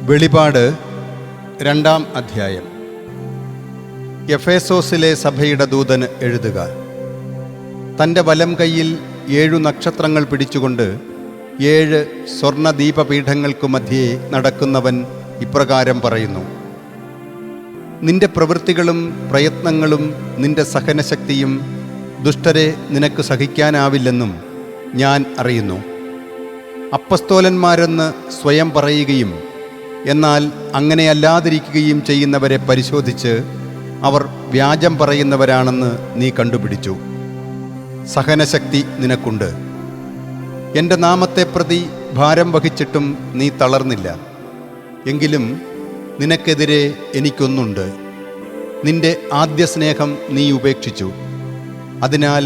വെളിപാട് 2-ാം അധ്യായം. എഫേസോസിലെ സഭയുടെ ദൂതന് എഴുതുക. തൻ്റെ വലം കൈയിൽ 7 നക്ഷത്രങ്ങൾ പിടിച്ചുകൊണ്ട് 7 സ്വർണദീപപീഠങ്ങൾക്കു മധ്യേ നടക്കുന്നവൻ ഇപ്രകാരം പറയുന്നു: നിന്റെ പ്രവൃത്തികളും പ്രയത്നങ്ങളും നിന്റെ സഹനശക്തിയും ദുഷ്ടരെ നിനക്ക് സഹിക്കാനാവില്ലെന്നും ഞാൻ അറിയുന്നു. അപ്പസ്തോലന്മാരെന്ന് സ്വയം പറയുകയും എന്നാൽ അങ്ങനെയല്ലാതിരിക്കുകയും ചെയ്യുന്നവരെ പരിശോധിച്ച് അവർ വ്യാജം പറയുന്നവരാണെന്ന് നീ കണ്ടുപിടിച്ചു. സഹനശക്തി നിനക്കുണ്ട്. എൻ്റെ നാമത്തെ പ്രതി ഭാരം വഹിച്ചിട്ടും നീ തളർന്നില്ല. എങ്കിലും നിനക്കെതിരെ എനിക്കൊന്നുണ്ട്. നിന്റെ ആദ്യ സ്നേഹം നീ ഉപേക്ഷിച്ചു. അതിനാൽ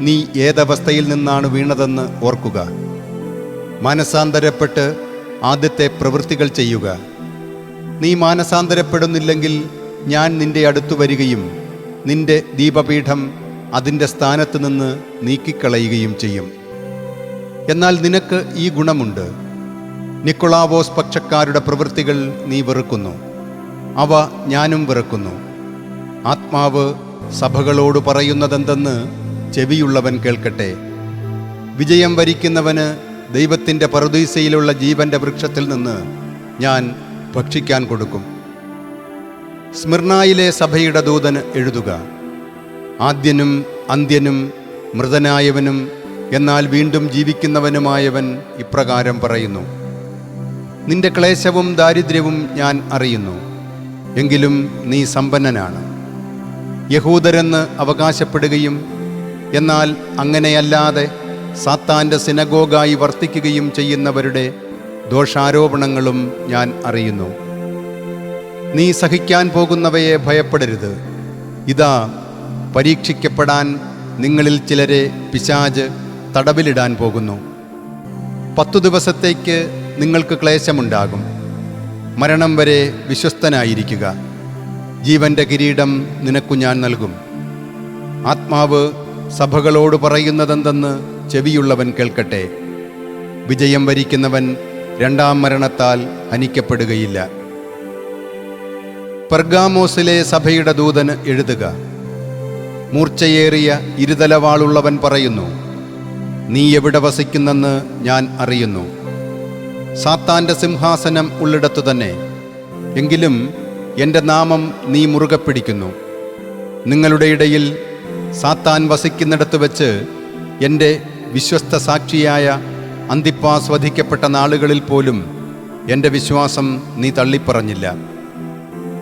നീ ഏതവസ്ഥയിൽ നിന്നാണ് വീണതെന്ന് ഓർക്കുക. മാനസാന്തരപ്പെട്ട് ആദ്യത്തെ പ്രവൃത്തികൾ ചെയ്യുക. നീ മാനസാന്തരപ്പെടുന്നില്ലെങ്കിൽ ഞാൻ നിന്റെ അടുത്തു വരികയും നിന്റെ ദീപപീഠം അതിൻ്റെ സ്ഥാനത്ത് നിന്ന് നീക്കിക്കളയുകയും ചെയ്യും. എന്നാൽ നിനക്ക് ഈ ഗുണമുണ്ട്: നിക്കൊളാവോസ് പക്ഷക്കാരുടെ പ്രവൃത്തികൾ നീ വെറുക്കുന്നു. അവ ഞാനും വെറുക്കുന്നു. ആത്മാവ് സഭകളോട് പറയുന്നതെന്തെന്ന് ചെവിയുള്ളവൻ കേൾക്കട്ടെ. വിജയം വരിക്കുന്നവന് ദൈവത്തിൻ്റെ പറുദീസയിലുള്ള ജീവൻ്റെ വൃക്ഷത്തിൽ നിന്ന് ഞാൻ ഭക്ഷിക്കാൻ കൊടുക്കും. സ്മിർനായിലെ സഭയുടെ ദൂതന് എഴുതുക. ആദ്യനും അന്ത്യനും മൃതനായവനും എന്നാൽ വീണ്ടും ജീവിക്കുന്നവനുമായവൻ ഇപ്രകാരം പറയുന്നു: നിന്റെ ക്ലേശവും ദാരിദ്ര്യവും ഞാൻ അറിയുന്നു. എങ്കിലും നീ സമ്പന്നനാണ്. യഹൂദരെന്ന് അവകാശപ്പെടുകയും എന്നാൽ അങ്ങനെയല്ലാതെ സാത്താൻ്റെ സിനഗോഗായി വർത്തിക്കുകയും ചെയ്യുന്നവരുടെ ദോഷാരോപണങ്ങളും ഞാൻ അറിയുന്നു. നീ സഹിക്കാൻ പോകുന്നവയെ ഭയപ്പെടരുത്. ഇതാ, പരീക്ഷിക്കപ്പെടാൻ നിങ്ങളിൽ ചിലരെ പിശാച് തടവിലിടാൻ പോകുന്നു. 10 ദിവസത്തേക്ക് നിങ്ങൾക്ക് ക്ലേശമുണ്ടാകും. മരണം വരെ വിശ്വസ്തനായിരിക്കുക. ജീവൻ്റെ കിരീടം നിനക്കു ഞാൻ നൽകും. ആത്മാവ് സഭകളോട് പറയുന്നതെന്തെന്ന് ചെവിയുള്ളവൻ കേൾക്കട്ടെ. വിജയം വരിക്കുന്നവൻ 2-ാം മരണത്താൽ ഹനിക്കപ്പെടുകയില്ല. പെർഗാമോസിലെ സഭയുടെ ദൂതന് എഴുതുക. മൂർച്ചയേറിയ ഇരുതലവാളുള്ളവൻ പറയുന്നു: നീ എവിടെ വസിക്കുന്നെന്ന് ഞാൻ അറിയുന്നു. സാത്താൻ്റെ സിംഹാസനം ഉള്ളിടത്തു തന്നെ. എങ്കിലും എൻ്റെ നാമം നീ മുറുകെ പിടിക്കുന്നു. നിങ്ങളുടെ ഇടയിൽ സാത്താൻ വസിക്കുന്നിടത്ത് വെച്ച് എൻ്റെ വിശ്വസ്ത സാക്ഷിയായ അന്തിപ്പാസ് വധിക്കപ്പെട്ട നാളുകളിൽ പോലും എൻ്റെ വിശ്വാസം നീ തള്ളിപ്പറഞ്ഞില്ല.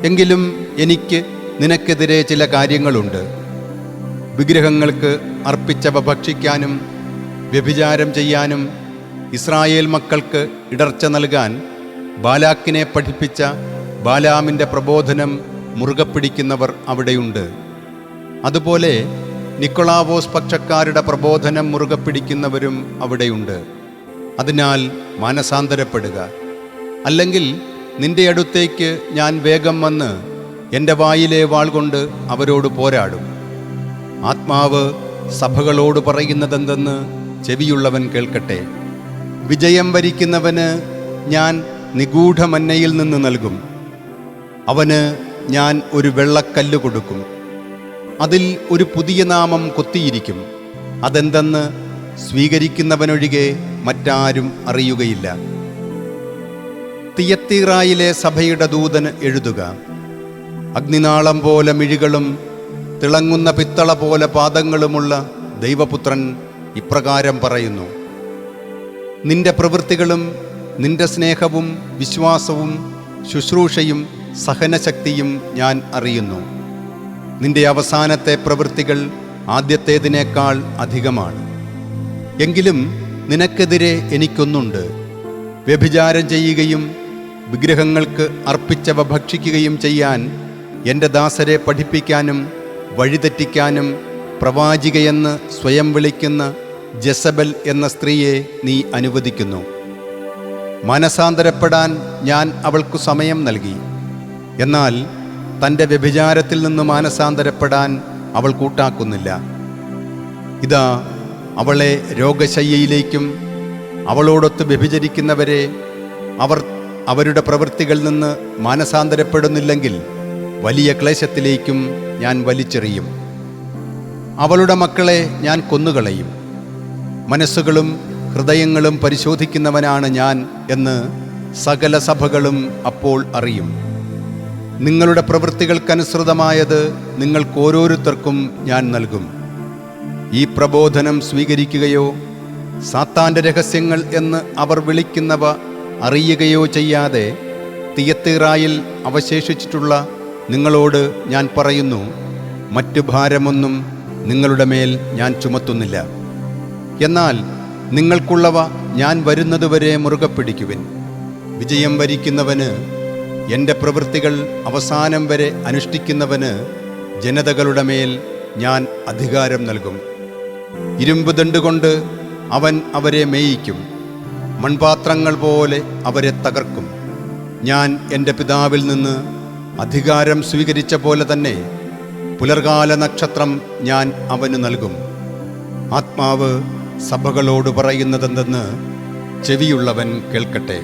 എങ്കിലും എനിക്ക് നിനക്കെതിരെ ചില കാര്യങ്ങളുണ്ട്. വിഗ്രഹങ്ങൾക്ക് അർപ്പിച്ചവ ഭക്ഷിക്കാനും വ്യഭിചാരം ചെയ്യാനും ഇസ്രായേൽ മക്കൾക്ക് ഇടർച്ച നൽകാൻ ബാലാക്കിനെ പഠിപ്പിച്ച ബാലാമിൻ്റെ പ്രബോധനം മുറുകെ പിടിക്കുന്നവർ അവിടെയുണ്ട്. അതുപോലെ നിക്കൊളാവോസ് പക്ഷക്കാരുടെ പ്രബോധനം മുറുകെ പിടിക്കുന്നവരും അവിടെയുണ്ട്. അതിനാൽ മാനസാന്തരപ്പെടുക. അല്ലെങ്കിൽ നിന്റെ അടുത്തേക്ക് ഞാൻ വേഗം വന്ന് എൻ്റെ വായിലെ വാൾ കൊണ്ട് അവരോട് പോരാടും. ആത്മാവ് സഭകളോട് പറയുന്നതെന്തെന്ന് ചെവിയുള്ളവൻ കേൾക്കട്ടെ. വിജയം വരിക്കുന്നവന് ഞാൻ നിഗൂഢമന്നയിൽ നിന്ന് നൽകും. അവന് ഞാൻ ഒരു വെള്ളക്കല്ല് കൊടുക്കും. അതിൽ ഒരു പുതിയ നാമം കൊത്തിയിരിക്കും. അതെന്തെന്ന് സ്വീകരിക്കുന്നവനൊഴികെ മറ്റാരും അറിയുകയില്ല. തിയത്തീറായിലെ സഭയുടെ ദൂതന് എഴുതുക. അഗ്നിനാളം പോലെ മിഴികളും തിളങ്ങുന്ന പിത്തള പോലെ പാദങ്ങളുമുള്ള ദൈവപുത്രൻ ഇപ്രകാരം പറയുന്നു: നിന്റെ പ്രവൃത്തികളും നിന്റെ സ്നേഹവും വിശ്വാസവും ശുശ്രൂഷയും സഹനശക്തിയും ഞാൻ അറിയുന്നു. നിന്റെ അവസാനത്തെ പ്രവൃത്തികൾ ആദ്യത്തേതിനേക്കാൾ അധികമാണ്. എങ്കിലും നിനക്കെതിരെ എനിക്കൊന്നുണ്ട്. വ്യഭിചാരം ചെയ്യുകയും വിഗ്രഹങ്ങൾക്ക് അർപ്പിച്ചവ ഭക്ഷിക്കുകയും ചെയ്യാൻ എൻ്റെ ദാസരെ പഠിപ്പിക്കാനും വഴിതെറ്റിക്കാനും പ്രവാചികയെന്ന് സ്വയം വിളിക്കുന്ന ജെസബൽ എന്ന സ്ത്രീയെ നീ അനുവദിക്കുന്നു. മനസാന്തരപ്പെടാൻ ഞാൻ അവൾക്കു സമയം നൽകി. എന്നാൽ തൻ്റെ വ്യഭിചാരത്തിൽ നിന്ന് മാനസാന്തരപ്പെടാൻ അവൾ കൂട്ടാക്കുന്നില്ല. ഇതാ, അവളെ രോഗശയ്യയിലേക്കും അവളോടൊത്ത് വ്യഭിചരിക്കുന്നവരെ അവർ അവരുടെ പ്രവൃത്തികളിൽ നിന്ന് മാനസാന്തരപ്പെടുന്നില്ലെങ്കിൽ വലിയ ക്ലേശത്തിലേക്കും ഞാൻ വലിച്ചെറിയും. അവളുടെ മക്കളെ ഞാൻ കൊന്നുകളയും. മനസ്സുകളും ഹൃദയങ്ങളും പരിശോധിക്കുന്നവനാണ് ഞാൻ എന്ന് സകല സഭകളും അപ്പോൾ അറിയും. നിങ്ങളുടെ പ്രവൃത്തികൾക്കനുസൃതമായത് നിങ്ങൾക്കോരോരുത്തർക്കും ഞാൻ നൽകും. ഈ പ്രബോധനം സ്വീകരിക്കുകയോ സാത്താൻ്റെ രഹസ്യങ്ങൾ എന്ന് അവർ വിളിക്കുന്നവ അറിയുകയോ ചെയ്യാതെ തിയത്തീറായിൽ അവശേഷിച്ചിട്ടുള്ള നിങ്ങളോട് ഞാൻ പറയുന്നു, മറ്റു ഭാരമൊന്നും നിങ്ങളുടെ മേൽ ഞാൻ ചുമത്തുന്നില്ല. എന്നാൽ നിങ്ങൾക്കുള്ളവ ഞാൻ വരുന്നതുവരെ മുറുകെ പിടിക്കുവിൻ. വിജയം വരിക്കുന്നവന്, എൻ്റെ പ്രവൃത്തികൾ അവസാനം വരെ അനുഷ്ഠിക്കുന്നവന് ജനതകളുടെ മേൽ ഞാൻ അധികാരം നൽകും. ഇരുമ്പ് ദണ്ടുകൊണ്ട് അവൻ അവരെ മേയിക്കും, മൺപാത്രങ്ങൾ പോലെ അവരെ തകർക്കും. ഞാൻ എൻ്റെ പിതാവിൽ നിന്ന് അധികാരം സ്വീകരിച്ച പോലെ തന്നെ പുലർകാല നക്ഷത്രം ഞാൻ അവന് നൽകും. ആത്മാവ് സഭകളോട് പറയുന്നതെന്തെന്ന് ചെവിയുള്ളവൻ കേൾക്കട്ടെ.